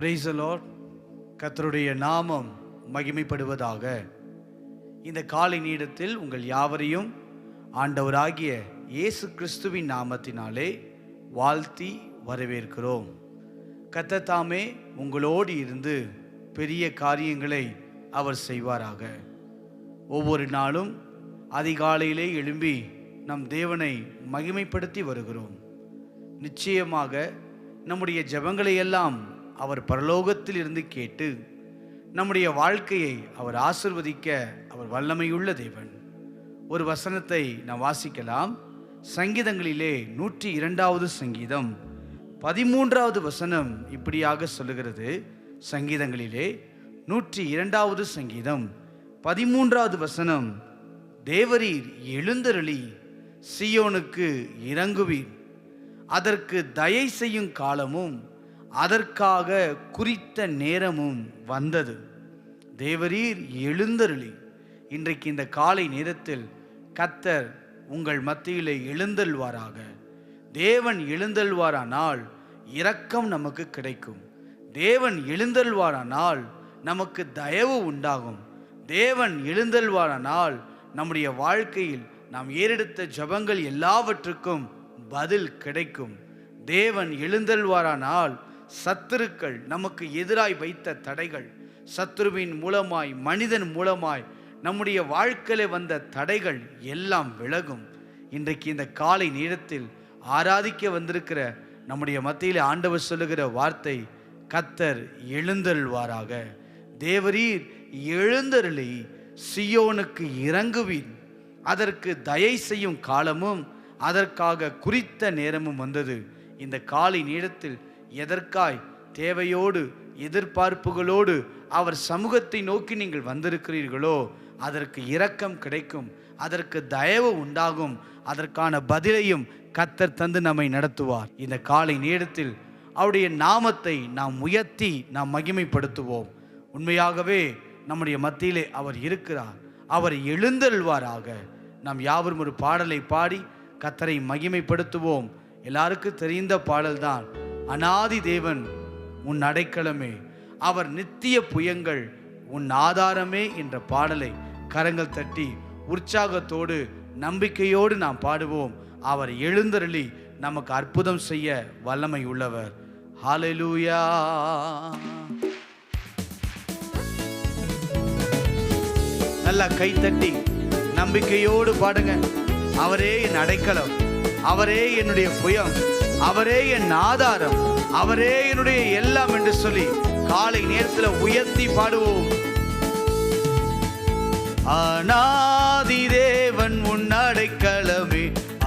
Praise the Lord. கர்த்தருடைய நாமம் மகிமைப்படுவதாக. இந்த காலை நேரத்தில் உங்கள் யாவரையும் ஆண்டவராகிய இயேசு கிறிஸ்துவின் நாமத்தினாலே வாழ்த்தி வரவேற்கிறோம். கர்த்தர் தாமே உங்களோடு இருந்து பெரிய காரியங்களை அவர் செய்வாராக. ஒவ்வொரு நாளும் அதிகாலையிலே எழும்பி நம் தேவனை மகிமைப்படுத்தி வருகிறோம். நிச்சயமாக நம்முடைய ஜெபங்களை எல்லாம் அவர் பரலோகத்தில் இருந்து கேட்டு நம்முடைய வாழ்க்கையை அவர் ஆசிர்வதிக்க அவர் வல்லமையுள்ள தேவன். ஒரு வசனத்தை நாம் வாசிக்கலாம். சங்கீதங்களிலே 102வது சங்கீதம் 13வது வசனம் இப்படியாக சொல்லுகிறது. சங்கீதங்களிலே 102வது சங்கீதம் 13வது வசனம், தேவரீர் எழுந்தருளி சீயோனுக்கு இறங்குவீர், அதற்கு தயை செய்யும் காலமும் அதற்காக குறித்த நேரமும் வந்தது. தேவரீர் எழுந்தருளி. இன்றைக்கு இந்த காலை நேரத்தில் கர்த்தர் உங்கள் மத்தியிலே எழுந்தல்வாராக. தேவன் எழுந்தல்வாரானால் இரக்கம் நமக்கு கிடைக்கும். தேவன் எழுந்தல்வாரானால் நமக்கு தயவு உண்டாகும். தேவன் எழுந்தல்வாரானால் நம்முடைய வாழ்க்கையில் நாம் ஏறெடுத்த ஜெபங்கள் எல்லாவற்றுக்கும் பதில் கிடைக்கும். தேவன் எழுந்தல்வாரானால் சத்துருக்கள் நமக்கு எதிராய் வைத்த தடைகள், சத்துருவின் மூலமாய் மனிதன் மூலமாய் நம்முடைய வாழ்க்கையில வந்த தடைகள் எல்லாம் விலகும். இன்றைக்கு இந்த காலை நேரத்தில் ஆராதிக்க வந்திருக்கிற நம்முடைய மத்தியில் ஆண்டவர் சொல்லுகிற வார்த்தை, கர்த்தர் எழுந்தருள்வாராக. தேவரீர் எழுந்தருளி சீயோனுக்கு இறங்குவீர், அதற்கு தயை செய்யும் காலமும் அதற்காக குறித்த நேரமும் வந்தது. இந்த காலை நேரத்தில் எதற்காய் தேவையோடு எதிர்பார்ப்புகளோடு அவர் சமூகத்தை நோக்கி நீங்கள் வந்திருக்கிறீர்களோ அதற்கு இரக்கம் கிடைக்கும், அதற்கு தயவு உண்டாகும், அதற்கான பதிலையும் கர்த்தர் தந்து நம்மை நடத்துவார். இந்த காலை நேரத்தில் அவருடைய நாமத்தை நாம் உயர்த்தி நாம் மகிமைப்படுத்துவோம். உண்மையாகவே நம்முடைய மத்தியிலே அவர் இருக்கிறார். அவர் எழுந்தருள்வாராக. நாம் யாவரும் ஒரு பாடலை பாடி கர்த்தரை மகிமைப்படுத்துவோம். எல்லாருக்கும் தெரிந்த பாடல்தான், அநாதி தேவன் உன் அடைக்கலமே, அவர் நித்திய புயங்கள் உன் ஆதாரமே என்ற பாடலை கரங்கள் தட்டி உற்சாகத்தோடு நம்பிக்கையோடு நாம் பாடுவோம். அவர் எழுந்தருளி நமக்கு அற்புதம் செய்ய வல்லமை உள்ளவர். ஹல்லேலூயா. நல்லா கை தட்டி நம்பிக்கையோடு பாடுங்க. அவரே என் அடைக்கலம், அவரே என்னுடைய புயம், அவரே என் ஆதாரம், அவரே என்னுடைய எல்லாம் என்று சொல்லி காலை நேரத்தில் உயர்த்தி பாடுவோம். அநாதி தேவன் உன் அடைக்கலமே,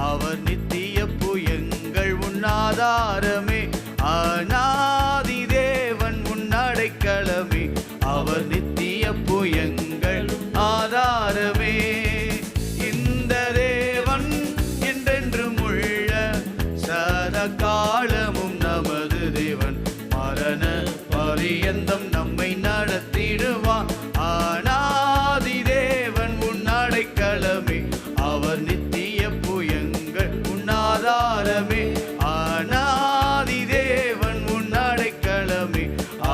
அவர் நித்திய புயங்கள் உன் ஆதாரமே. அநாதி தேவன் உன் அடைக்கலமே, அவர் நித்திய புயங்கள் ஆதாரமே. இந்த தேவன் என்றென்றும் உள்ள சதா காலமும் நமது தேவன், மரண பரியந்தம் நம்மை நடத்திடுவான். அநாதி தேவன் உன் அடைக்கலமே, அவர் நித்திய புயங்கள் உன் ஆதாரமே. அநாதி தேவன் உன் அடைக்கலமே,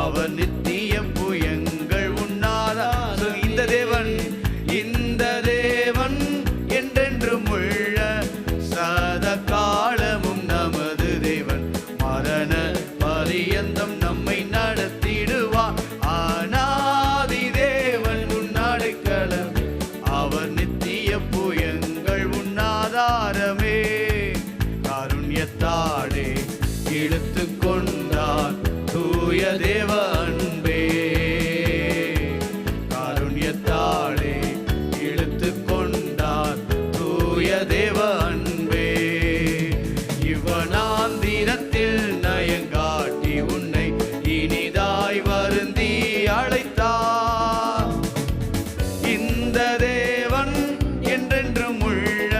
அவர் நித்திய புயங்கள் உன் ஆதாரம். இந்த தேவன், இந்த தேவன் என்றென்றும் உள்ள சதா காலமும் நமது தேவன், மரண பரியந்தம் நம்மை நடத்திடுவார். அநாதி தேவன் உன் அடைக்கலம், அவர் நித்திய புயங்கள் உன் ஆதாரமே. காருண்யத்தாலே இழுத்து கொண்டார் தூய தேவ அன்பே, காருண்யத்தாலே இழுத்து கொண்டார் தூய தேவ அன்பே. இவனாந்திரத்தில் நயங்காட்டி உன்னை இனிதாய் வருந்தி அழைத்தார். இந்த தேவன் என்றென்றும் உள்ள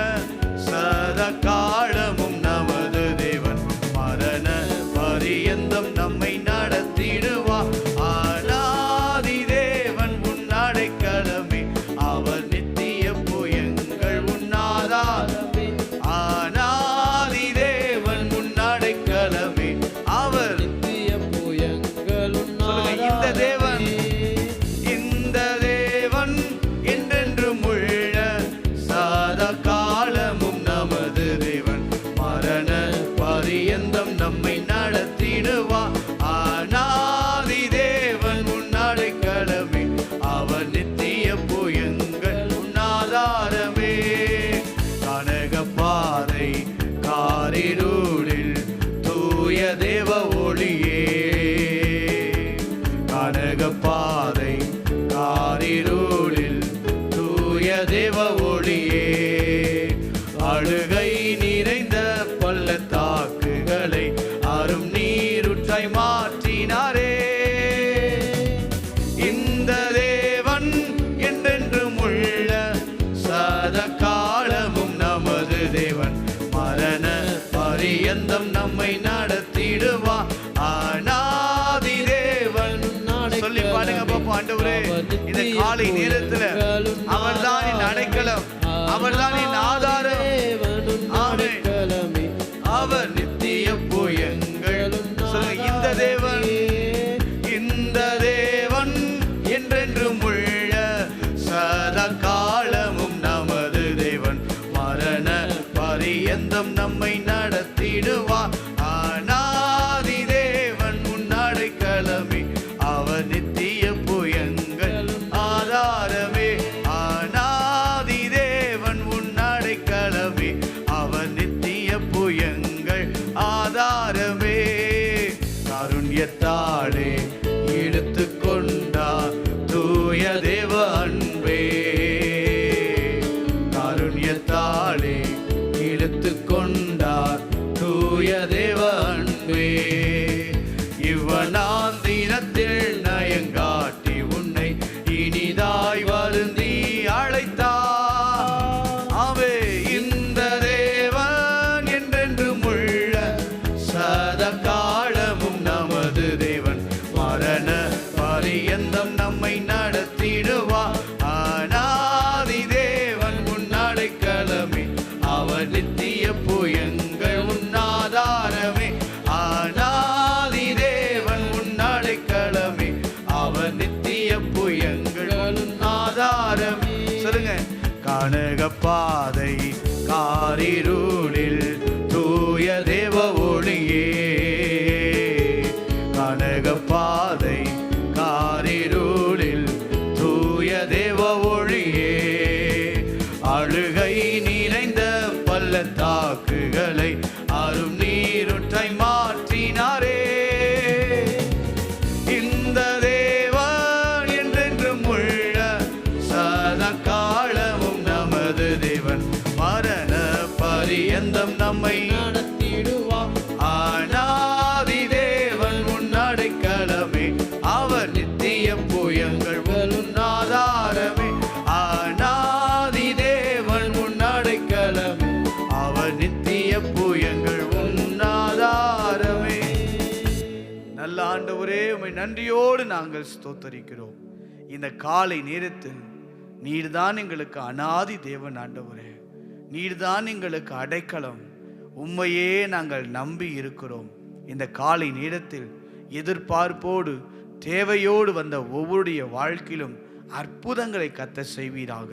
சதா காலமும் நமது தேவன், மரண பரியந்தம் நம்மை நடத்திடுவார். மாற்றினாரே. இந்த தேவன் என்றென்றும் உள்ள சதா காலமும் நமது தேவன். மரண பரியந்தம் நம்மை நடத்திடுவா அநாதி தேவன். சொல்லி பாடுங்க பாப்பா. ஆண்டவரே, இந்த காலை நேரத்துல அவர்தான் என் அடைக்கலம், அவர்தான் என் ஆதாரம், அவர் நித்திய புயங்கள். சொல்லுங்க, இந்த தேவன், இந்த தேவன் என்றென்றும் உள்ள சதா காலமும் நமது தேவன். மரண பரியந்தம் நம்மை நடத்திடுவா அநாதி தேவன். முன்னடைக்கலமே அவர் நித்திய புயங்கள் ஆதாரமே. அநாதி தேவன் முன்னடைக்கலமே அவர் நித்திய புயங்கள் ஆதாரமே. காருண்யத்தாலே எடுத்துக்கொண்டார் தூய தேவ அன்பே. காருண்யத்தாலே எடுத்துக்கொண்டார் தூய தேவ அன்பே. இவனாம் தினத்தில் நயங்காட்டி உன்னை இனிதாய் வருந்தி அழைத்தார். ஆவே, இந்த தேவன் என்றென்றும் உள்ள சதா காலமும் நமது தேவன். மரண பரியந்தம் நம்மை நடத்திடுவா அநாதி தேவன். முன்னடைக்கலமே அவர் நித்திய புயங்கள் உன்னாதாரமே. அநாதி தேவன் முன்னடைக்கலமே அவர் நித்திய புயங்கள் ஆதாரமே. சொல்லுங்க, கானக பாதை காரிருளில் தூய தேவ ஒளியே. கானக பாதை காரிருளில் தூய தேவ ஒளியே. அழுகை நிறைந்த பள்ளத்தாக்குகளை அரும் நீருற்றை மாற்றினாரே. இந்த தேவன் என்றென்றும் உள்ள சதா காலமும் நமது தேவன். மரண பரியந்தம் நம்மை நடத்திடுவா அநாதி தேவன். முன்னடைக்கலமே அவர் நித்திய புயங்கள் ஆதாரமே. அநாதி தேவன் முன்னடைக்கலமே அவர் நித்திய புயங்கள் ஆதாரமே. நல்ல ஆண்டவரே, உம்மை நன்றியோடு நாங்கள் ஸ்தோத்தரிக்கிறோம். இந்த காலை நேரத்தில் நீர்தான் எங்களுக்கு அநாதி தேவன். ஆண்டவரே, நீர்தான் எங்களுக்கு அடைக்கலம். உம்மையே நாங்கள் நம்பி இருக்கிறோம். இந்த காலை நேரத்தில் எதிர்பார்ப்போடு தேவையோடு வந்த ஒவ்வொருடைய வாழ்க்கையிலும் அற்புதங்களை கர்த்தர் செய்வீராக.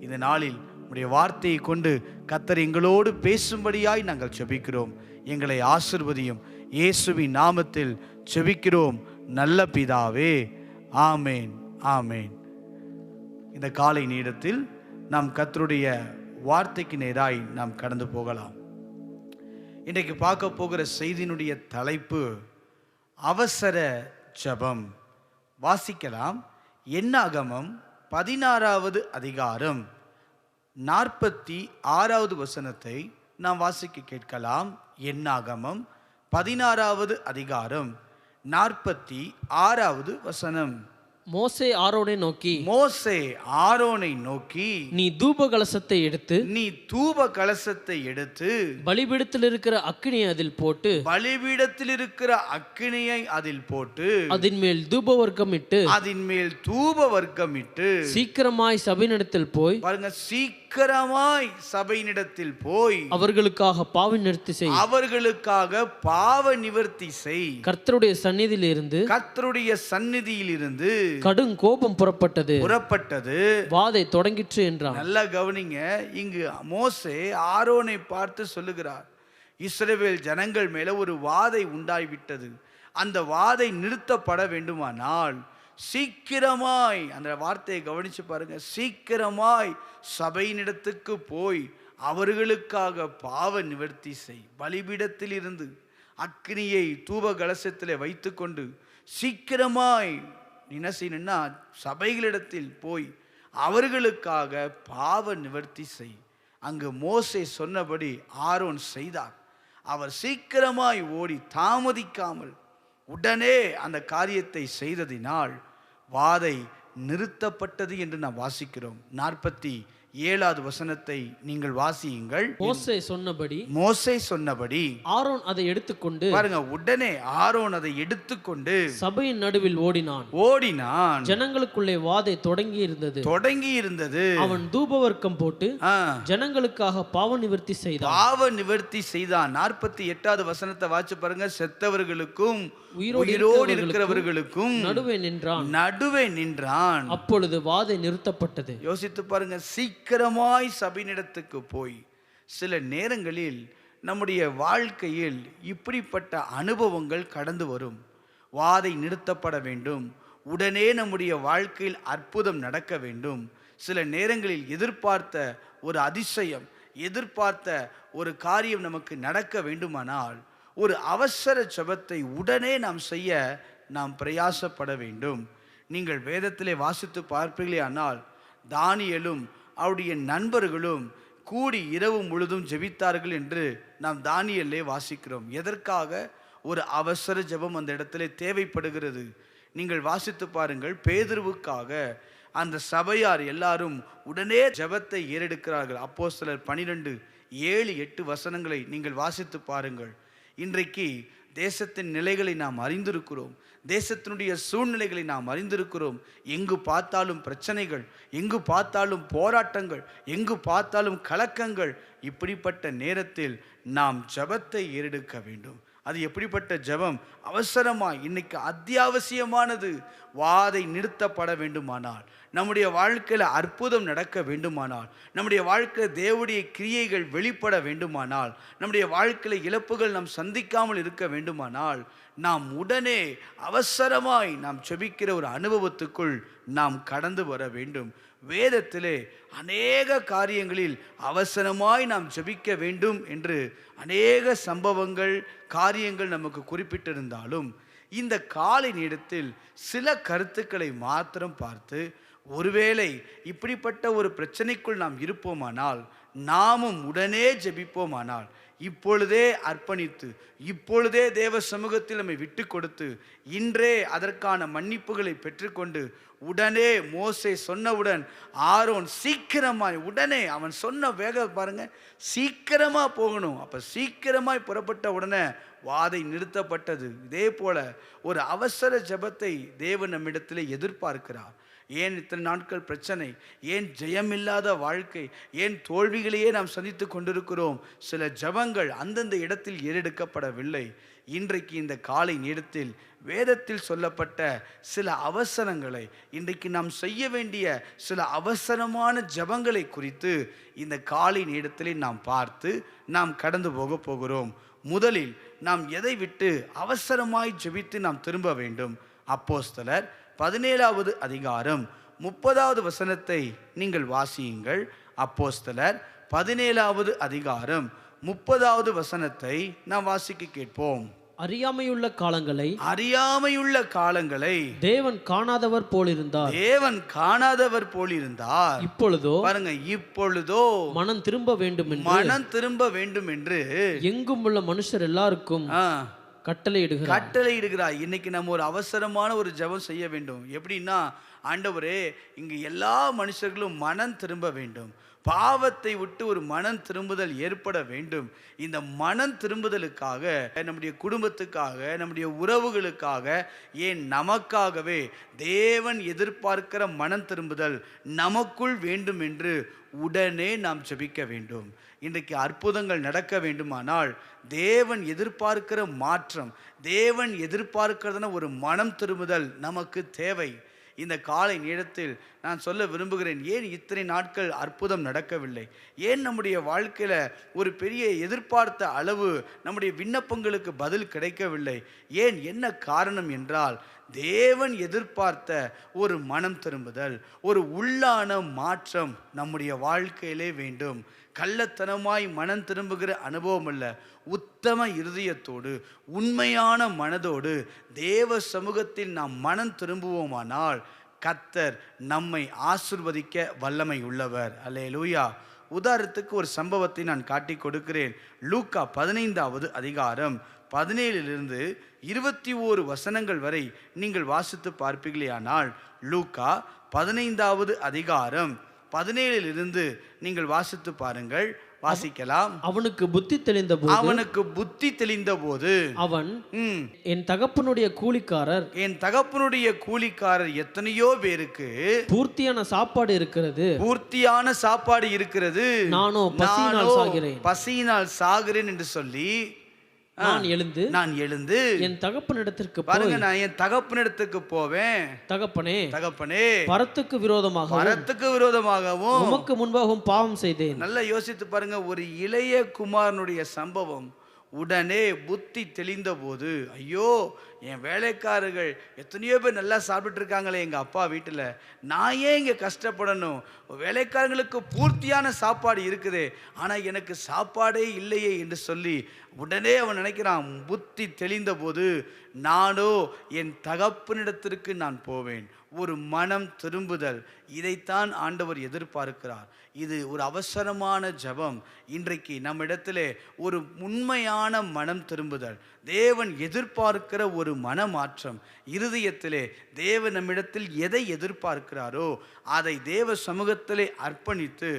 இந்த நாளில் உடைய வார்த்தையை கொண்டு கர்த்தர் எங்களோடு பேசும்படியாய் நாங்கள் ஜெபிக்கிறோம். எங்களை ஆசீர்வதியும். இயேசுவின் நாமத்தில் ஜெபிக்கிறோம் நல்ல பிதாவே. ஆமேன், ஆமேன். இந்த காலை நேரத்தில் நாம் கர்த்தருடைய வார்த்தைக்கு நேராய் நாம் கடந்து போகலாம். இன்றைக்கு பார்க்க போகிற செய்தியினுடைய தலைப்பு அவசர ஜெபம். வாசிக்கலாம். என்னாகமம் 16வது அதிகாரம் 46வது வசனத்தை நாம் வாசிக்க கேட்கலாம். என்னாகமம் 16வது அதிகாரம் 46வது வசனம். மோசே ஆரோனை நோக்கி, நீ தூப கலசத்தை எடுத்து பலிபீடத்தில் இருக்கிற அக்கினியை அதில் போட்டு அதன் மேல் தூப வர்க்கமிட்டு சீக்கிரமாய் சபையினிடத்தில் போய் பாருங்க, சீக்கிரமாய் சபையினிடத்தில் போய் அவர்களுக்காக பாவ நிவர்த்தி செய். கர்த்தருடைய சந்நிதியிலிருந்து கடும் கோபம் புறப்பட்டது, வாதை தொடங்கிற்று என்றார். நல்லா கவனிங்க. இங்கு மோசே ஆரோனை பார்த்து சொல்லுகிறார், இஸ்ரவேல் ஜனங்கள் மேல ஒரு வாதை உண்டாய்விட்டது. அந்த வாதை நிறுத்தப்பட வேண்டுமானால் சீக்கிரமாய், அந்த வார்த்தையை கவனிச்சு பாருங்க, சீக்கிரமாய் சபையினிடத்துக்கு போய் அவர்களுக்காக பாவ நிவர்த்தி செய். பலிபீடத்தில் இருந்து அக்னியை தூப கலசத்தில் வைத்துக்கொண்டு சீக்கிரமாய் என்ன செய்யணும்னா சபைகளிடத்தில் போய் அவர்களுக்காக பாவ நிவர்த்தி செய். அங்கு மோசே சொன்னபடி ஆரோன் செய்தார். அவர் சீக்கிரமாய் ஓடி தாமதிக்காமல் உடனே அந்த காரியத்தை செய்ததினால் வாதை நிறுத்தப்பட்டது என்று நாம் வாசிக்கிறோம். 47வது வசனத்தை நீங்கள் வாசியுங்கள். மோசே சொன்னபடி ஆரோன் அதை எடுத்துக்கொண்டு, பாருங்க, உடனே ஆரோன் அதை எடுத்துக்கொண்டு சபையின் நடுவில் ஓடினான். ஜனங்களுக்குள்ளே வாதை தொடங்கி இருந்தது. அவன் தூபவர்க்கம் போட்டு ஜனங்களுக்காக பாவ நிவர்த்தி செய்தான். 48வது வசனத்தை வாசி பாருங்க. செத்தவர்களுக்கும் உயிரோடு இருக்கிறவர்களுக்கும் நடுவே நின்றான். அப்பொழுது வாதை நிறுத்தப்பட்டது. யோசித்து பாருங்க. சீக்கிரமாய் சபையினிடத்துக்கு போய், சில நேரங்களில் நம்முடைய வாழ்க்கையில் இப்படிப்பட்ட அனுபவங்கள் கடந்து வரும். வாதை நிறுத்தப்பட வேண்டும். உடனே நம்முடைய வாழ்க்கையில் அற்புதம் நடக்க வேண்டும். சில நேரங்களில் எதிர்பார்த்த ஒரு அதிசயம், எதிர்பார்த்த ஒரு காரியம் நமக்கு நடக்க வேண்டுமானால் ஒரு அவசர ஜெபத்தை உடனே நாம் செய்ய நாம் பிரயாசப்பட வேண்டும். நீங்கள் வேதத்திலே வாசித்து பார்ப்பீர்களே ஆனால், தானியேலும் அவருடைய நண்பர்களும் கூடி இரவு முழுதும் ஜெபித்தார்கள் என்று நாம் தானியேலே வாசிக்கிறோம். எதற்காக? ஒரு அவசர ஜெபம் அந்த இடத்திலே தேவைப்படுகிறது. நீங்கள் வாசித்து பாருங்கள். பேதுருவுக்காக அந்த சபையார் எல்லாரும் உடனே ஜெபத்தை ஏறெடுக்கிறார்கள். அப்போஸ்தலர் 12:7-8 வசனங்களை நீங்கள் வாசித்து பாருங்கள். இன்றைக்கு தேசத்தின் நிலைகளை நாம் அறிந்திருக்கிறோம். தேசத்தினுடைய சூழ்நிலைகளை நாம் அறிந்திருக்கிறோம். எங்கு பார்த்தாலும் பிரச்சனைகள், எங்கு பார்த்தாலும் போராட்டங்கள், எங்கு பார்த்தாலும் கலக்கங்கள். இப்படிப்பட்ட நேரத்தில் நாம் ஜெபத்தை ஏறெடுக்க வேண்டும். அது எப்படிப்பட்ட ஜெபம்? அவசரமாய், இன்னைக்கு அத்தியாவசியமானது. வாதை நிறுத்தப்பட வேண்டுமானால், நம்முடைய வாழ்க்கையில் அற்புதம் நடக்க வேண்டுமானால், நம்முடைய வாழ்க்கையில் தேவனுடைய கிரியைகள் வெளிப்பட வேண்டுமானால், நம்முடைய வாழ்க்கையில் இழப்புகள் நாம் சந்திக்காமல் இருக்க வேண்டுமானால், நாம் உடனே அவசரமாய் நாம் ஜெபிக்கிற ஒரு அனுபவத்துக்குள் நாம் கடந்து வர வேண்டும். வேதத்திலே அநேக காரியங்களில் அவசரமாய் நாம் ஜெபிக்க வேண்டும் என்று அநேக சம்பவங்கள், காரியங்கள் நமக்கு குறிப்பிட்டிருந்தாலும், இந்த காலை நேரத்தில் சில கருத்துக்களை மாத்திரம் பார்த்து, ஒருவேளை இப்படிப்பட்ட ஒரு பிரச்சனைக்குள் நாம் இருப்போமானால், நாமும் உடனே ஜெபிப்போமானால், இப்பொழுதே அர்ப்பணித்து, இப்பொழுதே தேவ சமூகத்தில் நம்மை விட்டு கொடுத்து, இன்றே அதற்கான மன்னிப்புகளை பெற்றுக்கொண்டு, உடனே மோசே சொன்னவுடன் ஆரோன் சீக்கிரமாய், உடனே அவன் சொன்ன வேகம் பாருங்க, சீக்கிரமா போகணும். அப்ப சீக்கிரமாய் புறப்பட்ட உடனே வாதை நிறுத்தப்பட்டது. இதே போல ஒரு அவசர ஜெபத்தை தேவன் நம்மிடத்திலே எதிர்பார்க்கிறார். ஏன் இத்தனை நாட்கள் பிரச்சனை? ஏன் ஜெயமில்லாத வாழ்க்கை? ஏன் தோல்விகளையே நாம் சந்தித்து கொண்டிருக்கிறோம்? சில ஜெபங்கள் அந்தந்த இடத்தில் ஏறெடுக்கப்படவில்லை. இன்றைக்கு இந்த காலை நேரத்தில் வேதத்தில் சொல்லப்பட்ட சில அவசரங்களை, இன்றைக்கு நாம் செய்ய வேண்டிய சில அவசரமான ஜெபங்களை குறித்து இந்த காலை நேரத்திலே நாம் பார்த்து நாம் கடந்து போகிறோம். முதலில் நாம் எதை விட்டு அவசரமாய் ஜெபித்து நாம் திரும்ப வேண்டும்? அப்போஸ்தலர் 17வது அதிகாரம் 30வது வசனத்தை நீங்கள் வாசியுங்கள். அப்போஸ்தலர் 17வது அதிகாரம் 30வது வசனத்தை நாம் வாசிக்க கேட்போம். அறியாமையுள்ள காலங்களை தேவன் காணாதவர் போலிருந்தார். இப்பொழுதோ பாருங்க, இப்பொழுதோ மனம் திரும்ப வேண்டும் என்று எங்கும் உள்ள மனுஷர் எல்லாருக்கும் கட்டளையிடுகிறார். இன்னைக்கு நம்ம ஒரு அவசரமான ஒரு ஜெபம் செய்ய வேண்டும். எப்படின்னா, ஆண்டவரே, இங்கு எல்லா மனுஷர்களும் மனம் திரும்ப வேண்டும். பாவத்தை விட்டு ஒரு மனம் திரும்புதல் ஏற்பட வேண்டும். இந்த மனம் திரும்புதலுக்காக, நம்முடைய குடும்பத்துக்காக, நம்முடைய உறவுகளுக்காக, ஏன் நமக்காகவே தேவன் எதிர்பார்க்கிற மனம் திரும்புதல் நமக்குள் வேண்டும் என்று உடனே நாம் ஜெபிக்க வேண்டும். இன்றைக்கு அற்புதங்கள் நடக்க வேண்டுமானால் தேவன் எதிர்பார்க்கிற மாற்றம், தேவன் எதிர்பார்க்கிறதுன ஒரு மனம் திரும்புதல் நமக்கு தேவை. இந்த காலை நேரத்தில் நான் சொல்ல விரும்புகிறேன், ஏன் இத்தனை நாட்கள் அற்புதம் நடக்கவில்லை? ஏன் நம்முடைய வாழ்க்கையில் ஒரு பெரிய எதிர்பார்த்த அளவு நம்முடைய விண்ணப்பங்களுக்கு பதில் கிடைக்கவில்லை? ஏன், என்ன காரணம் என்றால், தேவன் எதிர்பார்த்த ஒரு மனம் திரும்புதல், ஒரு உள்ளான மாற்றம் நம்முடைய வாழ்க்கையிலே வேண்டும். கள்ளத்தனமாய் மனம் திரும்புகிற அனுபவம் அல்ல, உத்தம இருதயத்தோடு, உண்மையான மனதோடு தேவ சமூகத்தில் நாம் மனம் திரும்புவோமானால் கர்த்தர் நம்மை ஆசீர்வதிக்க வல்லமை உள்ளவர். அல்லேலூயா. உதாரணத்துக்கு ஒரு சம்பவத்தை நான் காட்டி கொடுக்கிறேன். லூக்கா 15வது அதிகாரம் 17 21 வசனங்கள் வரை நீங்கள் வாசித்து பார்ப்பீர்களேயானால், லூக்கா 15வது அதிகாரம் 17 நீங்கள் வாசித்து பாருங்கள். வாசிக்கலாம். அவனுக்கு புத்தி தெளிந்த போது அவன் என் தகப்பனுடைய கூலிக்காரர் எத்தனையோ பேருக்கு பூர்த்தியான சாப்பாடு இருக்கிறது, நானோ பசியினால் சாகிறேன் என்று சொல்லி நான் எழுந்து என் தகப்பனிடத்திற்கு பாருங்க, நான் என் தகப்பனிடத்துக்கு போவேன். தகப்பனே பரத்துக்கு விரோதமாகவும் உமக்கு முன்பாகவும் பாவம் செய்தேன். நல்லா யோசித்து பாருங்க, ஒரு இளைய குமாரனுடைய சம்பவம். உடனே புத்தி தெளிந்த போது, ஐயோ என் வேலைக்காரர்கள் எத்தனையோ பேர் நல்லா சாப்பிட்டு இருக்காங்களே எங்கள் அப்பா வீட்டில், நான் ஏன் இங்கே கஷ்டப்படணும்? வேலைக்காரங்களுக்கு பூர்த்தியான சாப்பாடு இருக்குதே, ஆனால் எனக்கு சாப்பாடே இல்லையே என்று சொல்லி உடனே அவன் நினைக்கிறான். புத்தி தெளிந்த போது, நானோ என் தகப்பனிடத்திற்கு நான் போவேன். ஒரு மனம் திரும்புதல், இதைத்தான் ஆண்டவர் எதிர்பார்க்கிறார். இது ஒரு அவசரமான ஜெபம். இன்றைக்கு நம்மிடத்திலே ஒரு உண்மையான மனம் திரும்புதல், தேவன் எதிர்பார்க்கிற ஒரு மனமாற்றம். இருதயத்திலே தேவன் நம்மிடத்தில் எதை எதிர்பார்க்கிறாரோ அதை தேவ சமூகத்திலே அர்ப்பணித்து,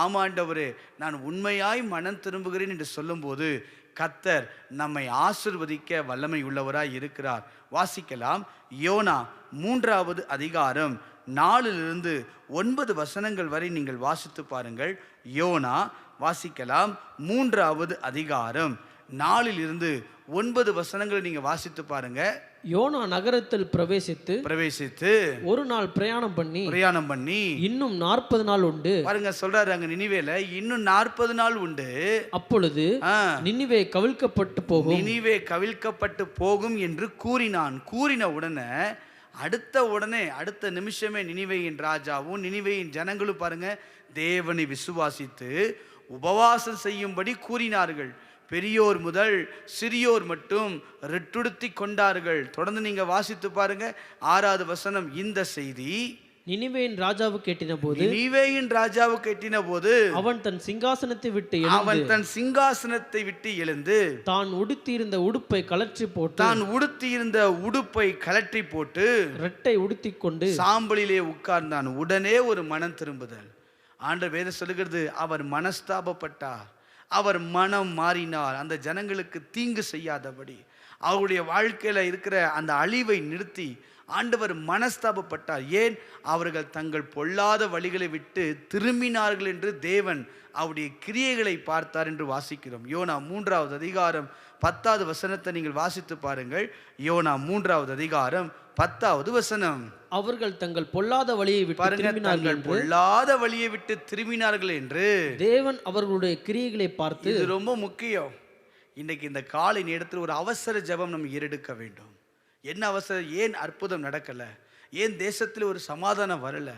ஆமாண்டவரே நான் உண்மையாய் மனம் திரும்புகிறேன் என்று சொல்லும்போது கர்த்தர் நம்மை ஆசீர்வதிக்க வல்லமை உள்ளவராய் இருக்கிறார். வாசிக்கலாம். யோனா 3வது அதிகாரம் 4-9 வசனங்கள் வரை நீங்கள் வாசித்து பாருங்கள். யோனா வாசிக்கலாம். 3வது அதிகாரம் 4-9 வசனங்களை நீங்க வாசித்து பாருங்க. யோனா நகரத்தில் பிரவேசித்து ஒரு நாள் பிரயாணம் பண்ணி இன்னும் 40 நாள் உண்டு. பாருங்க சொல்றாரு அங்க நினிவேல இன்னும் 40 நாள் உண்டு. அப்பொழுது நினிவே கவிழ்க்கப்பட்டு போகும் என்று கூறின உடனே அடுத்த நிமிஷமே நினிவேயின் ராஜாவும் நினிவேயின் ஜனங்களும் பாருங்க தேவனை விசுவாசித்து உபவாசம் செய்யும்படி கூறினார்கள். பெரியோர் முதல் சிறியோர் மட்டும் ரெட்டுடுத்தி கொண்டார்கள். தொடர்ந்து நீங்க வாசித்து பாருங்க. 6வது வசனம். இந்த செய்தி நினிவேயின் ராஜாவுக்கு எட்டின போது அவன் தன் சிங்காசனத்தை விட்டு எழுந்து தான் உடுத்தியிருந்த உடுப்பை கலற்றி போட்டு ரெட்டை உடுத்தி கொண்டு சாம்பலிலே உட்கார்ந்தான். உடனே ஒரு மனம் திரும்புதல். ஆண்டவர் வேதம் சொல்லுகிறது, அவர் மனஸ்தாபப்பட்டார், அவர் மனம் மாறினார். அந்த ஜனங்களுக்கு தீங்கு செய்யாதபடி அவருடைய வாழ்க்கையில இருக்கிற அந்த அழிவை நிறுத்தி ஆண்டவர் மனஸ்தாபப்பட்டார். ஏன்? அவர்கள் தங்கள் பொல்லாத வழிகளை விட்டு திரும்பினார்கள் என்று தேவன் அவருடைய கிரியைகளை பார்த்தார் என்று வாசிக்கிறோம். யோனா 3வது அதிகாரம் 10வது வசனத்தை நீங்கள் வாசித்து பாருங்கள். யோனா 3வது அதிகாரம் 10வது வசனம். அவர்கள் தங்கள் பொல்லாத வழியை விட்டு திரும்பினார்கள் என்று தேவன் அவர்களுடைய கிரியைகளை பார்த்து. இது ரொம்ப முக்கியம். இன்னைக்கு இந்த காலை நேரத்தில் ஒரு அவசர ஜெபம் நம்ம ஏறெடுக்க வேண்டும். என்ன அவசரம்? ஏன் அற்புதம் நடக்கல? ஏன் தேசத்தில் ஒரு சமாதானம் வரல?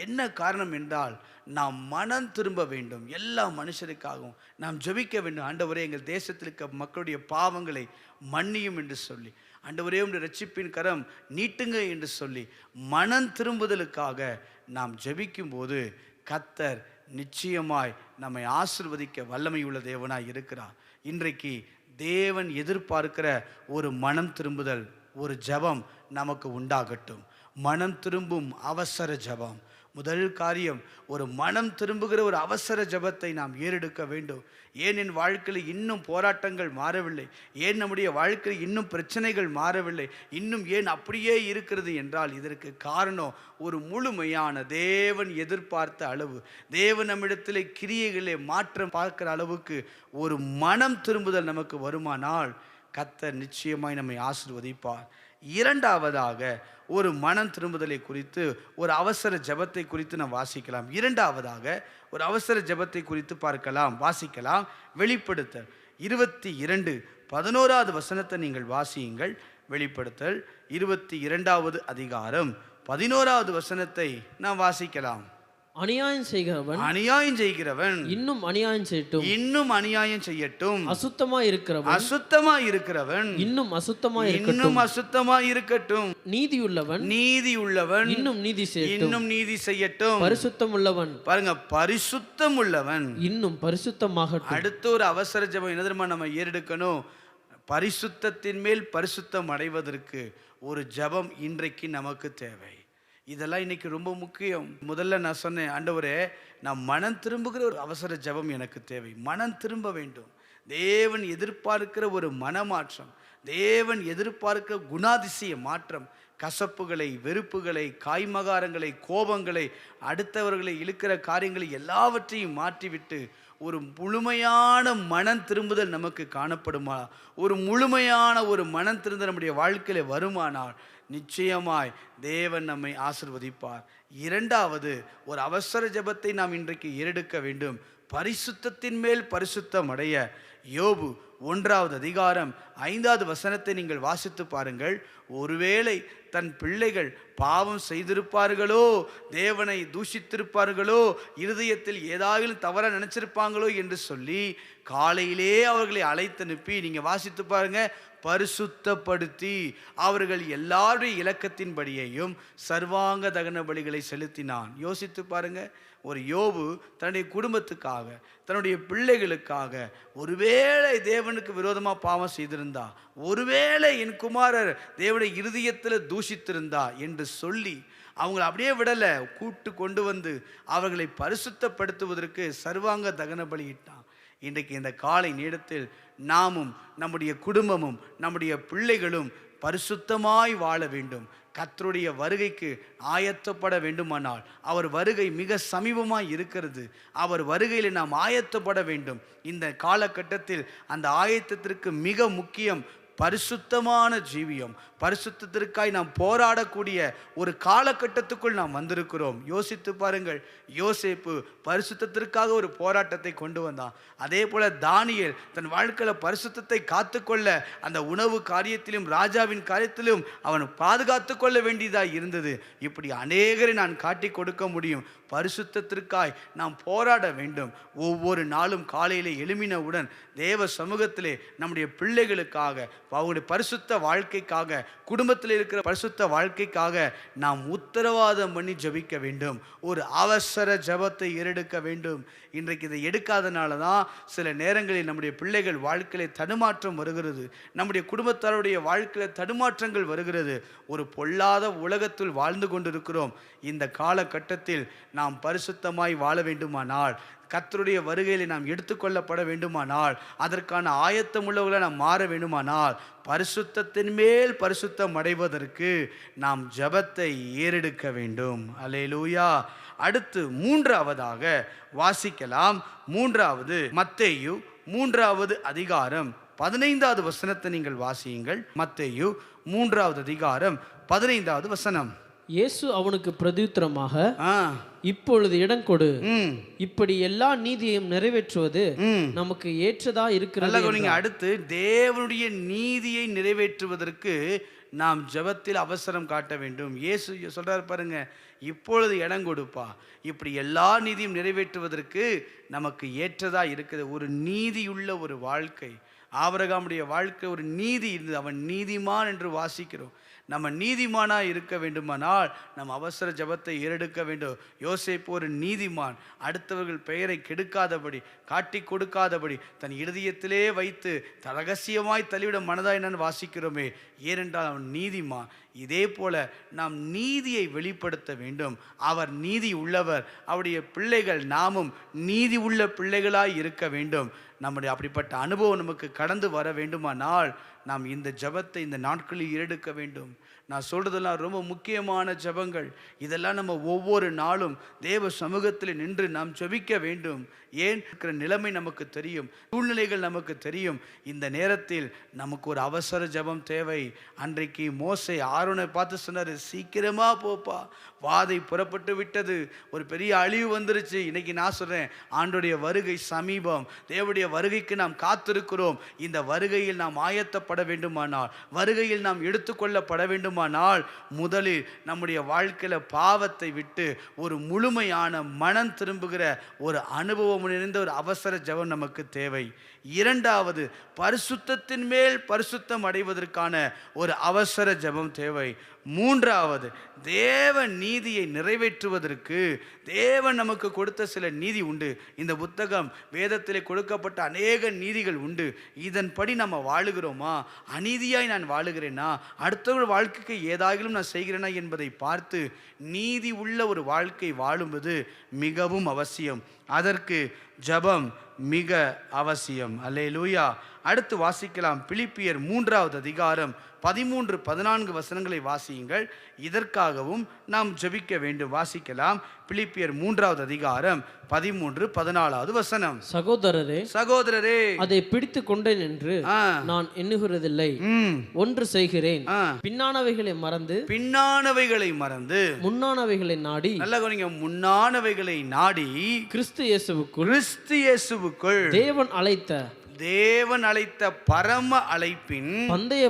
என்ன காரணம் என்றால் நாம் மனம் திரும்ப வேண்டும். எல்லா மனுஷருக்காகவும் நாம் ஜெபிக்க வேண்டும். ஆண்டவரே எங்கள் தேசத்தில் இருக்க மக்களுடைய பாவங்களை மன்னியும் என்று சொல்லி, ஆண்டவரே உம்முடைய ரட்சிப்பின் கரம் நீட்டுங்க என்று சொல்லி மனம் திரும்புதலுக்காக நாம் ஜெபிக்கும் போது கர்த்தர் நிச்சயமாய் நம்மை ஆசீர்வதிக்க வல்லமை உள்ள தேவனாய் இருக்கிறார். இன்றைக்கு தேவன் எதிர்பார்க்கிற ஒரு மனம் திரும்புதல், ஒரு ஜெபம் நமக்கு உண்டாகட்டும். மனம் திரும்பும் அவசர ஜெபம். முதல் காரியம், ஒரு மனம் திரும்புகிற ஒரு அவசர ஜெபத்தை நாம் ஏறெடுக்க வேண்டும். ஏன் என் வாழ்க்கையில் இன்னும் போராட்டங்கள் மாறவில்லை? ஏன் நம்முடைய வாழ்க்கையில் இன்னும் பிரச்சனைகள் மாறவில்லை? இன்னும் ஏன் அப்படியே இருக்கிறது என்றால் இதற்கு காரணம் ஒரு முழுமையான தேவன் எதிர்பார்த்த அளவு, தேவன் நம்மிடத்தில் கிரியைகளை மாற்றம் பார்க்கிற அளவுக்கு ஒரு மனம் திரும்புதல் நமக்கு வருமானால் கர்த்தர் நிச்சயமாய் நம்மை ஆசீர்வதிப்பார். இரண்டாவதாக ஒரு மனம் திரும்புதலை குறித்து ஒரு அவசர ஜெபத்தை குறித்து நாம் வாசிக்கலாம். இரண்டாவதாக ஒரு அவசர ஜெபத்தை குறித்து பார்க்கலாம், வாசிக்கலாம். வெளிப்படுத்தல் 22:11 வசனத்தை நீங்கள் வாசியுங்கள். வெளிப்படுத்தல் 22வது அதிகாரம் 11வது வசனத்தை நாம் வாசிக்கலாம். அநியாயம் செய்கிறவன் இன்னும் அநியாயம் செய்யட்டும். அசுத்தமாய் இருக்கிறவன் இன்னும் அசுத்தமாய் இருக்கட்டும். நீதியுள்ளவன் இன்னும் நீதி செய்யட்டும். பரிசுத்தம் உள்ளவன், பாருங்க, பரிசுத்தம் உள்ளவன் இன்னும் பரிசுத்தமாகட்டும். அடுத்த ஒரு அவசர ஜெபம் என்ன தெரியுமா நம்ம ஏறெடுக்கணும்? பரிசுத்தத்தின் மேல் பரிசுத்தம் அடைவதற்கு ஒரு ஜெபம் இன்றைக்கு நமக்கு தேவை. இதெல்லாம் இன்னைக்கு ரொம்ப முக்கியம். முதல்ல நான் சொன்னேன், ஆண்டவரே நான் மனம் திரும்புகிற ஒரு அவசர ஜெபம் எனக்கு தேவை. மனம் திரும்ப வேண்டும். தேவன் எதிர்பார்க்கிற ஒரு மனமாற்றம், தேவன் எதிர்பார்க்கிற குணாதிசய மாற்றம், கசப்புகளை, வெறுப்புகளை, காய்மகாரங்களை, கோபங்களை, அடுத்தவர்களை இழுக்கிற காரியங்களை எல்லாவற்றையும் மாற்றிவிட்டு ஒரு முழுமையான மனம் திரும்புதல் நமக்கு காணப்படுமா? ஒரு முழுமையான ஒரு மனம் திரும்ப நம்முடைய வாழ்க்கையில் வருமானால் நிச்சயமாய் தேவன் நம்மை ஆசிர்வதிப்பார். இரண்டாவது, ஒரு அவசர ஜெபத்தை நாம் இன்றைக்கு ஏறெடுக்க வேண்டும். பரிசுத்தத்தின் மேல் பரிசுத்தம் அடைய யோபு 1வது அதிகாரம் 5வது வசனத்தை நீங்கள் வாசித்து பாருங்கள். ஒருவேளை தன் பிள்ளைகள் பாவம் செய்திருப்பார்களோ, தேவனை தூஷித்திருப்பார்களோ, இருதயத்தில் ஏதாவது தவற நினைச்சிருப்பாங்களோ என்று சொல்லி காலையிலே அவர்களை அழைத்து அனுப்பி நீங்கள் வாசித்து பாருங்க, பரிசுத்தப்படுத்தி அவர்கள் எல்லாருடைய இலக்கத்தின்படியையும் சர்வாங்க தகன பலிகளை செலுத்தினான். யோசித்து பாருங்க, ஒரு யோபு தன்னுடைய குடும்பத்துக்காக, தன்னுடைய பிள்ளைகளுக்காக ஒருவேளை தேவனுக்கு விரோதமாக பாவம் செய்திருந்தா, ஒருவேளை என் குமாரர் தேவனுடைய இருதயத்தில் தூஷித்திருந்தா என்று சொல்லி அவங்களை அப்படியே விடலை, கூட்டு கொண்டு வந்து அவர்களை பரிசுத்தப்படுத்துவதற்கு சர்வாங்க தகன பலியிட்டான். இன்றைக்கு இந்த காலை நேரத்தில் நாமும் நம்முடைய குடும்பமும் நம்முடைய பிள்ளைகளும் பரிசுத்தமாய் வாழ வேண்டும். கர்த்தருடைய வருகைக்கு ஆயத்தப்பட வேண்டுமானால், அவர் வருகை மிக சமீபமாய் இருக்கிறது. அவர் வருகையில் நாம் ஆயத்தப்பட வேண்டும். இந்த காலகட்டத்தில் அந்த ஆயத்தத்திற்கு மிக முக்கியம் பரிசுத்தமான ஜீவியம். பரிசுத்தத்திற்காய் நாம் போராடக்கூடிய ஒரு காலகட்டத்துக்குள் நாம் வந்திருக்கிறோம். யோசித்து பாருங்கள், யோசேப்பு பரிசுத்தத்திற்காக ஒரு போராட்டத்தை கொண்டு வந்தான். அதே போல தானியேல் தன் வாழ்க்கையில் பரிசுத்தத்தை காத்துக்கொள்ள அந்த உணவு காரியத்திலும் ராஜாவின் காரியத்திலும் அவன் பாதுகாத்து கொள்ள வேண்டியதாக இருந்தது. இப்படி அநேகரை நான் காட்டி கொடுக்க முடியும். பரிசுத்தத்திற்காய் நாம் போராட வேண்டும். ஒவ்வொரு நாளும் காலையிலே எழும்பினவுடன் தேவ சமூகத்திலே நம்முடைய பிள்ளைகளுக்காக, அவங்களுடைய பரிசுத்த வாழ்க்கைக்காக, குடும்பத்தில் இருக்கிற பரிசுத்த வாழ்க்கைக்காக நாம் உத்தரவாதம் பண்ணி ஜெபிக்க வேண்டும். ஒரு அவசர ஜெபத்தை ஏறெடுக்க வேண்டும். இன்றைக்கு இதை எடுக்காதனால தான் சில நேரங்களில் நம்முடைய பிள்ளைகள் வாழ்க்கையில தடுமாற்றம் வருகிறது, நம்முடைய குடும்பத்தாருடைய வாழ்க்கையில் தடுமாற்றங்கள் வருகிறது. ஒரு பொல்லாத உலகத்தில் வாழ்ந்து கொண்டிருக்கிறோம். இந்த காலகட்டத்தில் நாம் பரிசுத்தமாய் வாழ வேண்டுமானால், கர்த்தருடைய வருகையில் நாம் எடுத்துக்கொள்ளப்பட வேண்டுமானால், அதற்கான ஆயத்தமுள்ளவர்களை நாம் மாற வேண்டுமானால், பரிசுத்தத்தின் மேல் பரிசுத்தம் அடைவதற்கு நாம் ஜெபத்தை ஏறெடுக்க வேண்டும். அல்லேலூயா. அடுத்து மூன்றாவதாக வாசிக்கலாம். மூன்றாவது மத்தேயு 3வது அதிகாரம் 15வது வசனத்தை நீங்கள் வாசியுங்கள். மத்தேயு 3வது அதிகாரம் 15வது வசனம். இயேசு அவனுக்கு பிரதியுத்தரமாக, இப்பொழுது இடம் கொடு, இப்படி எல்லா நீதியையும் நிறைவேற்றுவது நமக்கு ஏற்றதா இருக்கிறது. அடுத்து தேவனுடைய நீதியை நிறைவேற்றுவதற்கு நாம் ஜெபத்தில் அவசரம் காட்ட வேண்டும். இயேசு சொல்றாரு பாருங்க, இப்பொழுது இடம் கொடுப்பா, இப்படி எல்லா நீதியும் நிறைவேற்றுவதற்கு நமக்கு ஏற்றதா இருக்குது. ஒரு நீதியுள்ள ஒரு வாழ்க்கை. ஆபிரகாமுடைய வாழ்க்கை ஒரு நீதி இருந்தது. அவன் நீதிமான் என்று வாசிக்கிறோம். நம்ம நீதிமானாக இருக்க வேண்டுமானால் நம்ம அவசர ஜெபத்தை ஏறெடுக்க வேண்டும். யோசேப்பு ஒரு நீதிமான். அடுத்தவர்கள் பெயரை கெடுக்காதபடி, காட்டி கொடுக்காதபடி தன் இருதயத்திலே வைத்து ரகசியமாய் தள்ளிவிட மனதாய் நான் வாசிக்கிறோமே. ஏனென்றால் அவன் நீதிமான். இதே போல நாம் நீதியை வெளிப்படுத்த வேண்டும். அவர் நீதி உள்ளவர். அவருடைய பிள்ளைகள் நாமும் நீதி உள்ள பிள்ளைகளாய் இருக்க வேண்டும். நம்முடைய அப்படிப்பட்ட அனுபவம் நமக்கு கடந்து வர வேண்டுமானால் நாம் இந்த ஜெபத்தை இந்த நாட்களில் ஏறெடுக்க வேண்டும். நான் சொல்றதெல்லாம் ரொம்ப முக்கியமான ஜெபங்கள். இதெல்லாம் நம்ம ஒவ்வொரு நாளும் தேவ சமூகத்தில் நின்று நாம் ஜெபிக்க வேண்டும். ஏன் இருக்கிற நிலைமை நமக்கு தெரியும், சூழ்நிலைகள் நமக்கு தெரியும். இந்த நேரத்தில் நமக்கு ஒரு அவசர ஜெபம் தேவை. அன்றைக்கு மோசே ஆரோனை பார்த்து சொன்னார், சீக்கிரமா போப்பா, வாதை புறப்பட்டு விட்டது, ஒரு பெரிய அழிவு வந்துருச்சு. இன்னைக்கு நான் சொல்றேன், ஆண்டோடைய வருகை சமீபம். தேவனுடைய வருகைக்கு நாம் காத்திருக்கிறோம். இந்த வருகையில் நாம் ஆயத்தப்பட வேண்டுமானால், வருகையில் நாம் எடுத்துக்கொள்ளப்பட வேண்டுமானால், முதலில் நம்முடைய வாழ்க்கையில பாவத்தை விட்டு ஒரு முழுமையான மனம் திரும்புகிற ஒரு அனுபவம் நிறைந்த ஒரு அவசர ஜெபம் நமக்கு தேவை. இரண்டாவது, பரிசுத்தத்தின் மேல் பரிசுத்தம் அடைவதற்கான ஒரு அவசர ஜெபம் தேவை. மூன்றாவது, தேவ நீதியை நிறைவேற்றுவதற்கு தேவன் நமக்கு கொடுத்த சில நீதி உண்டு. இந்த புத்தகம் வேதத்திலே கொடுக்கப்பட்ட அநேக நீதிகள் உண்டு. இதன்படி நம்ம வாழுகிறோமா, அநீதியாய் நான் வாழுகிறேனா, அடுத்தவர்கள் வாழ்க்கைக்கு ஏதாகிலும் நான் செய்கிறேனா என்பதை பார்த்து நீதி உள்ள ஒரு வாழ்க்கை வாழும்போது மிகவும் அவசியம். அதற்கு ஜெபம் மிக அவசியம். அல்லேலூயா. அடுத்து வாசிக்கலாம். பிலிப்பியர் 3வது அதிகாரம் 13-14 வசனங்களை வாசியுங்கள். இதற்காகவும் நாம் ஜெபிக்க வேண்டும். வாசிக்கலாம். பிலிப்பியர் 3வது அதிகாரம் 13-14 வசனம். சகோதரரே அதை பிடித்து கொண்டேன் என்று நான் எண்ணுகிறதில்லை. ஒன்று செய்கிறேன், பின்னானவைகளை மறந்து முன்னானவைகளை நாடி. நல்ல கவனிங்க. முன்னானவைகளை நாடி கிறிஸ்து இயேசுவுக்குள் தேவன் அழைத்த பரம அழைப்பின் பந்தய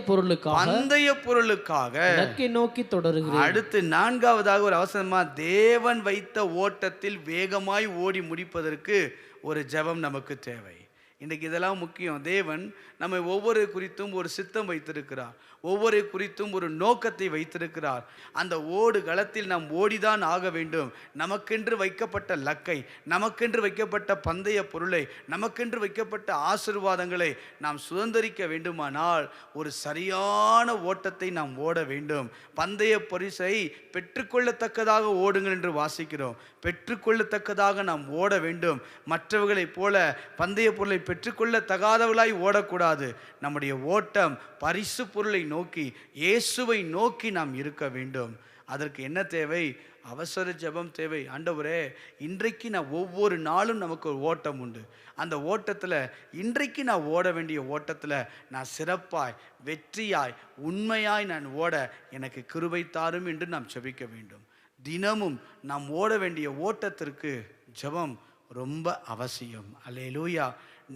பொருளுக்காக இலக்கை நோக்கி தொடருகிறேன். அடுத்து 4வதாக ஒரு அவசரமா, தேவன் வைத்த ஓட்டத்தில் வேகமாய் ஓடி முடிப்பதற்கு ஒரு ஜெபம் நமக்கு தேவை. இன்றைக்கு இதெல்லாம் முக்கியம். தேவன் நம்மை ஒவ்வொரு குறித்தும் ஒரு சித்தம் வைத்திருக்கிறார், ஒவ்வொரு குறித்தும் ஒரு நோக்கத்தை வைத்திருக்கிறார். அந்த ஓடு களத்தில் நாம் ஓடிதான் ஆக வேண்டும். நமக்கென்று வைக்கப்பட்ட லக்கை, நமக்கென்று வைக்கப்பட்ட பந்தய பொருளை, நமக்கென்று வைக்கப்பட்ட ஆசீர்வாதங்களை நாம் சுதந்திரிக்க வேண்டுமானால் ஒரு சரியான ஓட்டத்தை நாம் ஓட வேண்டும். பந்தய பரிசை பெற்றுக்கொள்ளத்தக்கதாக ஓடுங்கள் என்று வாசிக்கிறோம். பெற்றுக்கொள்ளத்தக்கதாக நாம் ஓட வேண்டும். மற்றவர்களைப் போல பந்தய பொருளை பெற்றுக்கொள்ள தகாதவர்களாய் ஓடக்கூடாது. நம்முடைய ஓட்டம் பரிசு பொருளை நோக்கி, இயேசுவை நோக்கி நாம் இருக்க வேண்டும். அதற்கு என்ன தேவை? அவசர ஜெபம் தேவை. ஆண்டவரே, இன்றைக்கு நான் ஒவ்வொரு நாளும் நமக்கு ஒரு ஓட்டம் உண்டு. அந்த ஓட்டத்தில் இன்றைக்கு நான் ஓட வேண்டிய ஓட்டத்தில் நான் சிறப்பாய், வெற்றியாய், உண்மையாய் நான் ஓட எனக்கு கிருபை தாரும் என்று நாம் ஜெபிக்க வேண்டும். தினமும் நாம் ஓட வேண்டிய ஓட்டத்திற்கு ஜெபம் ரொம்ப அவசியம். அல்லேலூயா.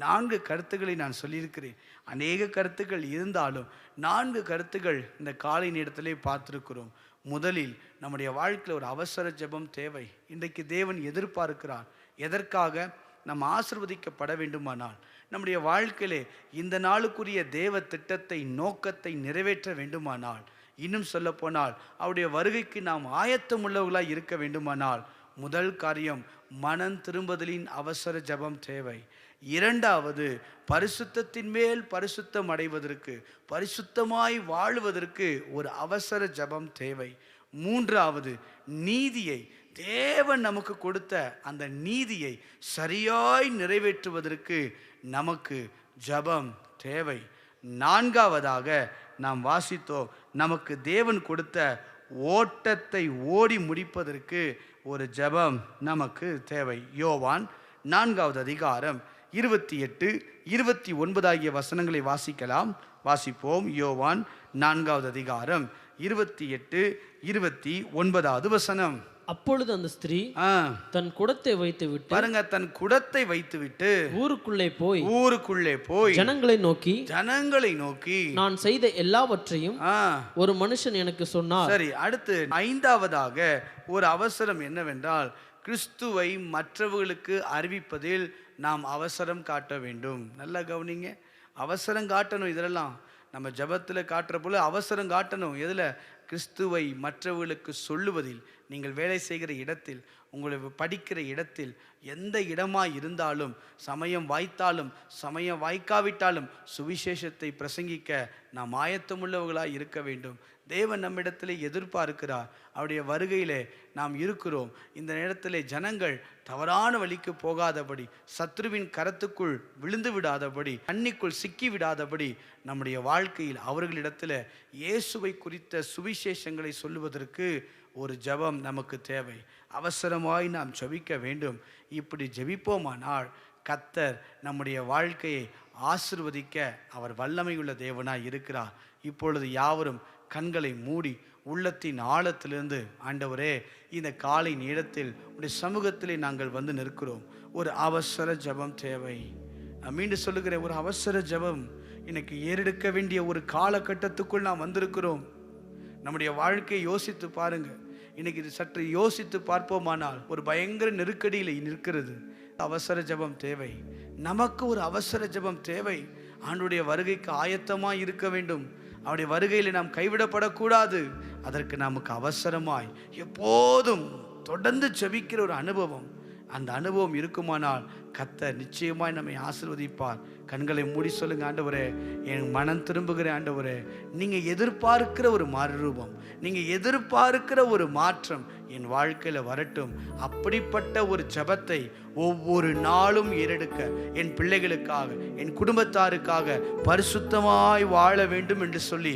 4 கருத்துக்களை நான் சொல்லியிருக்கிறேன். அநேக கருத்துக்கள் இருந்தாலும் 4 கருத்துக்கள் இந்த காலை நேரத்திலே பார்த்துருக்கிறோம். முதலில் நம்முடைய வாழ்க்கையில் ஒரு அவசர ஜெபம் தேவை. இன்றைக்கு தேவன் எதிர்பார்க்கிறார். எதற்காக? நம்ம ஆசீர்வதிக்கப்பட வேண்டுமானால், நம்முடைய வாழ்க்கையிலே இந்த நாளுக்குரிய தேவ திட்டத்தை, நோக்கத்தை நிறைவேற்ற வேண்டுமானால், இன்னும் சொல்ல போனால் அவருடைய வருகைக்கு நாம் ஆயத்தம் உள்ளவர்களாய் இருக்க வேண்டுமானால், முதல் காரியம் மனம் திரும்புதலின் அவசர ஜெபம் தேவை. 2வது, பரிசுத்தத்தின் மேல் பரிசுத்தம் அடைவதற்கு, பரிசுத்தமாய் வாழுவதற்கு ஒரு அவசர ஜெபம் தேவை. 3வது, நீதியை, தேவன் நமக்கு கொடுத்த அந்த நீதியை சரியாய் நிறைவேற்றுவதற்கு நமக்கு ஜெபம் தேவை. 4வதாக நாம் வாசித்தோம், நமக்கு தேவன் கொடுத்த ஓட்டத்தை ஓடி முடிப்பதற்கு ஒரு ஜெபம் நமக்கு தேவை. யோவான் 4வது அதிகாரம் 28, 29 ஆகிய வசனங்களை வாசிக்கலாம். வாசிப்போம். யோவான் 4வது அதிகாரம் 28, 29 வசனம். அப்பொழுது அந்த ஸ்திரீ தன் குடத்தை வைத்துவிட்டு, பாருங்க, தன் குடத்தை வைத்துவிட்டு ஊருக்குள்ளே போய் ஜனங்களை நோக்கி நான் செய்த எல்லாவற்றையும் ஒரு மனுஷன் எனக்கு சொன்னார். சரி. அடுத்து 5வதாக ஒரு அவசரம் என்னவென்றால், கிறிஸ்துவை மற்றவர்களுக்கு அறிவிப்பதில் நாம் அவசரம் காட்ட வேண்டும். நல்லா கவனிங்க. அவசரம் காட்டணும். இதெல்லாம் நம்ம ஜெபத்தில் காட்டுற போல அவசரம் காட்டணும். எதில்? கிறிஸ்துவை மற்றவர்களுக்கு சொல்லுவதில். நீங்கள் வேலை செய்கிற இடத்தில், உங்களை படிக்கிற இடத்தில், எந்த இடமாக இருந்தாலும், சமயம் வாய்த்தாலும் சமயம் வாய்க்காவிட்டாலும் சுவிசேஷத்தை பிரசங்கிக்க நாம் ஆயத்தமுள்ளவர்களாக இருக்க வேண்டும். தேவன் நம்மிடத்தில் எதிர்பார்க்கிறார். அவருடைய வருகையிலே நாம் இருக்கிறோம். இந்த நேரத்தில் ஜனங்கள் தவறான வழிக்கு போகாதபடி, சத்ருவின் கரத்துக்குள் விழுந்து விடாதபடி, தண்ணிக்குள் சிக்கி விடாதபடி நம்முடைய வாழ்க்கையில் அவர்களிடத்தில் இயேசுவை குறித்த சுவிசேஷங்களை சொல்லுவதற்கு ஒரு ஜெபம் நமக்கு தேவை. அவசரமாய் நாம் ஜெபிக்க வேண்டும். இப்படி ஜெபிப்போமானால் கர்த்தர் நம்முடைய வாழ்க்கையை ஆசீர்வதிக்க அவர் வல்லமையுள்ள தேவனாய் இருக்கிறார். இப்பொழுது யாவரும் கண்களை மூடி உள்ளத்தின் ஆழத்திலிருந்து, ஆண்டவரே, இந்த காலை நேரத்தில் உடைய சமூகத்திலே நாங்கள் வந்து நிற்கிறோம். ஒரு அவசர ஜெபம் தேவை. நான் மீண்டும் சொல்லுகிறேன், ஒரு அவசர ஜெபம். இன்னைக்கு ஏறெடுக்க வேண்டிய ஒரு காலகட்டத்துக்குள் நாம் வந்திருக்கிறோம். நம்முடைய வாழ்க்கையை யோசித்து பாருங்க. இன்னைக்கு இது சற்று யோசித்து பார்ப்போமானால் ஒரு பயங்கர நெருக்கடியில் நிற்கிறது. அவசர ஜெபம் தேவை. நமக்கு ஒரு அவசர ஜெபம் தேவை. ஆண்டுடைய வருகைக்கு ஆயத்தமாக இருக்க வேண்டும். அவருடைய வருகையில் நாம் கைவிடப்படக்கூடாது. அதற்கு நமக்கு அவசரமாய் எப்போதும் தொடர்ந்து ஜெபிக்கிற ஒரு அனுபவம், அந்த அனுபவம் இருக்குமானால் கர்த்தர் நிச்சயமாய் நம்மை ஆசீர்வதிப்பார். கண்களை மூடி சொல்லுங்க, ஆண்டவரே என் மனம் திரும்புகிற ஆண்டவரே, நீங்க எதிர்பார்க்கிற ஒரு மறுரூபம், நீங்க எதிர்பார்க்கிற ஒரு மாற்றம் என் வாழ்க்கையில வரட்டும். அப்படிப்பட்ட ஒரு ஜெபத்தை ஒவ்வொரு நாளும் ஏறெடுக்க, என் பிள்ளைகளுக்காக, என் குடும்பத்தாருக்காக பரிசுத்தமாய் வாழ வேண்டும் என்று சொல்லி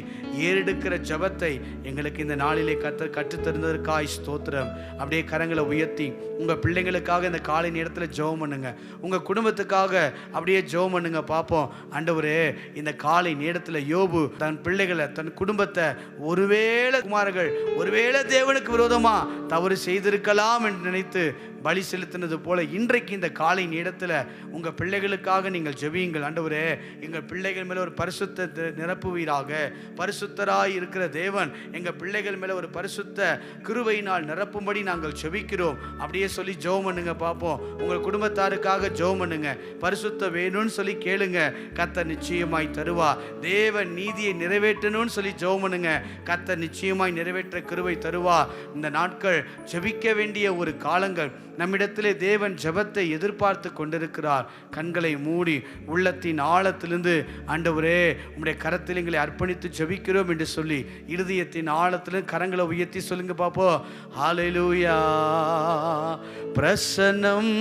ஏறெடுக்கிற ஜெபத்தை எங்களுக்கு இந்த நாளிலே கர்த்தர் கற்றுத்தருந்ததற்காய் ஸ்தோத்திரம். அப்படியே கரங்களை உயர்த்தி உங்க பிள்ளைங்களுக்காக இந்த காலை நேரத்தில் ஜெபம் பண்ணுங்க, உங்க குடும்பத்துக்காக அப்படியே ஜெபம் பண்ணுங்க. பார்ப்போம். ஆண்டவரே, இந்த காலை நேரத்தில் யோபு தன் பிள்ளைகளை, தன் குடும்பத்தை, ஒருவேளை குமாரர்கள் ஒருவேளை தேவனுக்கு விரோதமா தவறு செய்திருக்கலாம் என்று நினைத்து பலி செலுத்தினது போல இன்றைக்கு இந்த காலை நேரத்தில் உங்க பிள்ளைகளுக்காக நீங்கள் ஜெபியுங்கள். ஆண்டவரே, எங்கள் பிள்ளைகள் மேல ஒரு பரிசுத்த நிரப்புவீராக. பரிசுத்தராய் இருக்கிற தேவன் எங்க பிள்ளைகள் மேல ஒரு பரிசுத்த கிருபையினால் நிரப்பும்படி நாங்கள் ஜெபிக்கிறோம். அப்படியே சொல்லி ஜெபம் பண்ணுங்க. பார்ப்போம். உங்கள் குடும்பத்தாருக்காக ஜெபம் பண்ணுங்க. பரிசுத்த வேணும்னு சொல்லி கேளுங்க, கர்த்தர் நிச்சயமாய் தருவா. தேவன் நீதியை நிறைவேற்றணும்னு சொல்லி ஜெபம் பண்ணுங்க, கர்த்தர் நிச்சயமாய் நிறைவேற்ற கிருபை தருவா. இந்த நாட்கள் ஜெபிக்க வேண்டிய ஒரு காலங்கள். நம்மிடத்திலே தேவன் ஜெபத்தை எதிர்பார்த்து கொண்டிருக்கிறார். கண்களை மூடி உள்ளத்தின் ஆழத்திலிருந்து ஆண்டவரே உம்முடைய கரத்தில் எங்களை அர்ப்பணித்து ஜெபிக்கிறோம் என்று சொல்லி இருதயத்தின் ஆழத்திலிருந்து கரங்களை உயர்த்தி சொல்லுங்க பாப்போம். ஹல்லேலூயா. பிரசன்னம்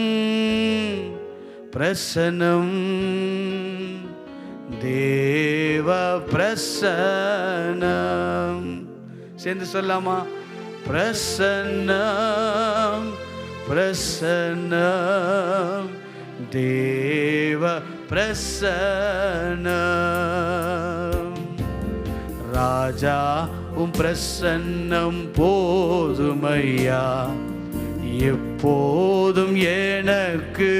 பிரசன்னம் தேவ பிரசன்னம். சேர்ந்து சொல்லாமா? பிரசன்னம் பிரசன்னம் தேவ பிரசன்னம். ராஜா உம் பிரசன்னம் போதுமையா, எப்போதும் எனக்கு.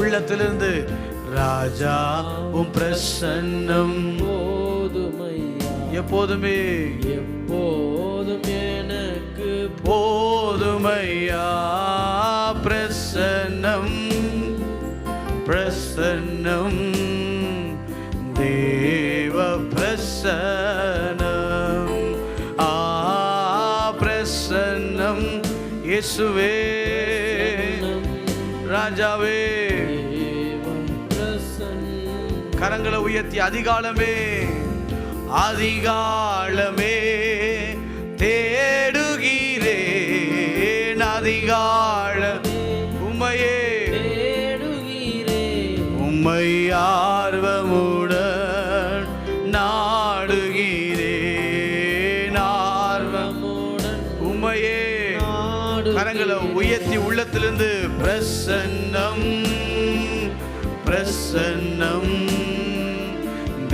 உள்ளத்திலிருந்து ராஜா உம் பிரசன்னம் போதுமையா, எப்போதுமே எப்போதும் எனக்கு போதுமையா. பிரசன்னம் பிரசன்னம் தேவ பிரசன்னம். பிரசன்னம் இயேசுவே ராஜாவே. கரங்களை உயர்த்தி அதிகாலமே அதிகாலமே தேடுகிறேன், அதிகால உம்மையே உம்மை ஆர்வமுடன் நாடுகிறேன், ஆர்வமுடன் உம்மையே. கரங்களை உயர்த்தி உள்ளத்திலிருந்து பிரசன்னம் பிரசன்னம்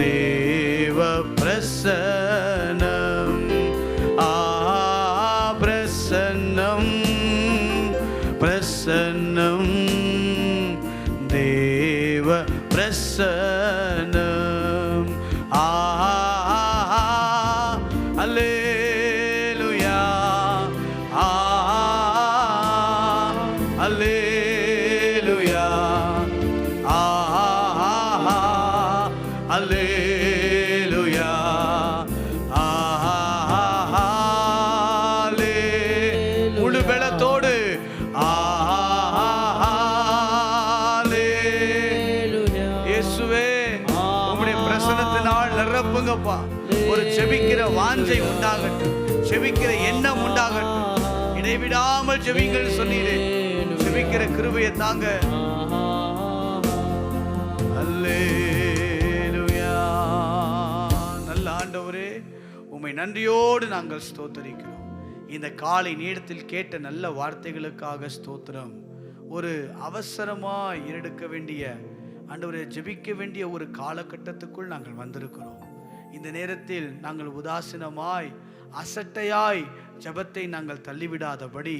தேவ பிரசன்னம். பிரசன்னம் பிரசன்னம் தேவ பிரசன்னம். அல்லேலூயா அல்லேலூயா அல்லேலூயா. முழு பலத்தோடு இயேசுவே உம்முடைய பிரசன்னத்தினால் நிரப்புங்கப்பா. ஒரு ஜெபிக்கிற வாஞ்சை உண்டாகட்டும், ஜெபிக்கிற எண்ணம் உண்டாகட்டும். இடைவிடாமல் ஜெபிங்கள் சொன்னீரே, ஜெபிக்கிற கிருபையை தாங்க. அல்லேலூயா. நல்ல ஆண்டவரே, உம்மை நன்றியோடு நாங்கள் ஸ்தோத்தரிக்கிறோம். இந்த காலை நேரத்தில் கேட்ட நல்ல வார்த்தைகளுக்காக ஸ்தோத்திரம். ஒரு அவசரமாக எடுக்க வேண்டிய ஆண்டவரே, ஜெபிக்க வேண்டிய ஒரு காலகட்டத்துக்குள் நாங்கள் வந்திருக்கிறோம். இந்த நேரத்தில் நாங்கள் உதாசீனமாய் அசட்டையாய் ஜெபத்தை நாங்கள் தள்ளிவிடாதபடி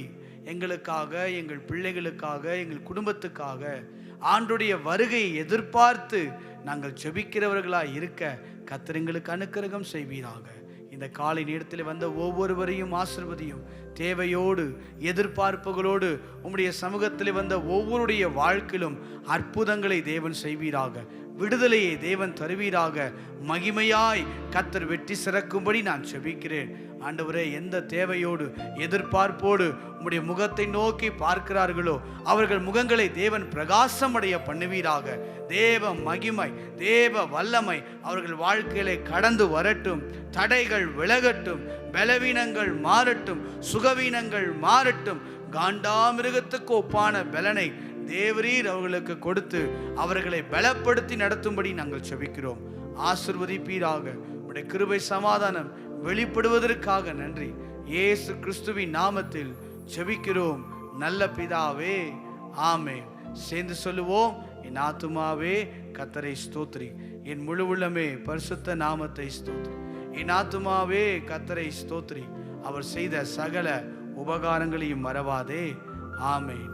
எங்களுக்காக, எங்கள் பிள்ளைகளுக்காக, எங்கள் குடும்பத்துக்காக ஆண்டுடைய வருகையை எதிர்பார்த்து நாங்கள் ஜெபிக்கிறவர்களாய் இருக்க கர்த்தர் எங்களுக்கு அனுக்கிரகம் செய்வீராக. இந்த காலை நேரத்தில் வந்த ஒவ்வொருவரையும் ஆசீர்வதியும். தேவையோடு எதிர்பார்ப்புகளோடு உம்முடைய சமூகத்தில் வந்த ஒவ்வொருடைய வாழ்க்கையிலும் அற்புதங்களை தேவன் செய்வீராக. விடுதலையை தேவன் தருவீராக. மகிமையாய் கர்த்தர் வெற்றி சிறக்கும்படி நான் செபிக்கிறேன். ஆண்டவரே, எந்த தேவையோடு எதிர்பார்ப்போடு உம்முடைய முகத்தை நோக்கி பார்க்கிறார்களோ அவர்கள் முகங்களை தேவன் பிரகாசமடைய பண்ணுவீராக. தேவ மகிமை, தேவ வல்லமை அவர்கள் வாழ்க்கையிலே கடந்து வரட்டும். தடைகள் விலகட்டும், பலவீனங்கள் மாறட்டும், சுகவீனங்கள் மாறட்டும். காண்டாமிருகத்துக்கு ஒப்பான பலனை தேவரீர் அவர்களுக்கு கொடுத்து அவர்களை பலப்படுத்தி நடத்தும்படி நாங்கள் செபிக்கிறோம். ஆசீர்வதிப்பீராக. உம்முடைய கிருபை சமாதானம் வெளிப்படுவதற்காக நன்றி. இயேசு கிறிஸ்துவின் நாமத்தில் ஜெபிக்கிறோம் நல்ல பிதாவே, ஆமென். சேர்ந்து சொல்லுவோம். என் ஆத்துமாவே கர்த்தரை ஸ்தோத்திரி, என் முழு உள்ளமே பரிசுத்த நாமத்தை ஸ்தோத்திரி. என் ஆத்துமாவே கர்த்தரை ஸ்தோத்திரி, அவர் செய்த சகல உபகாரங்களையும் மறவாதே. ஆமென்.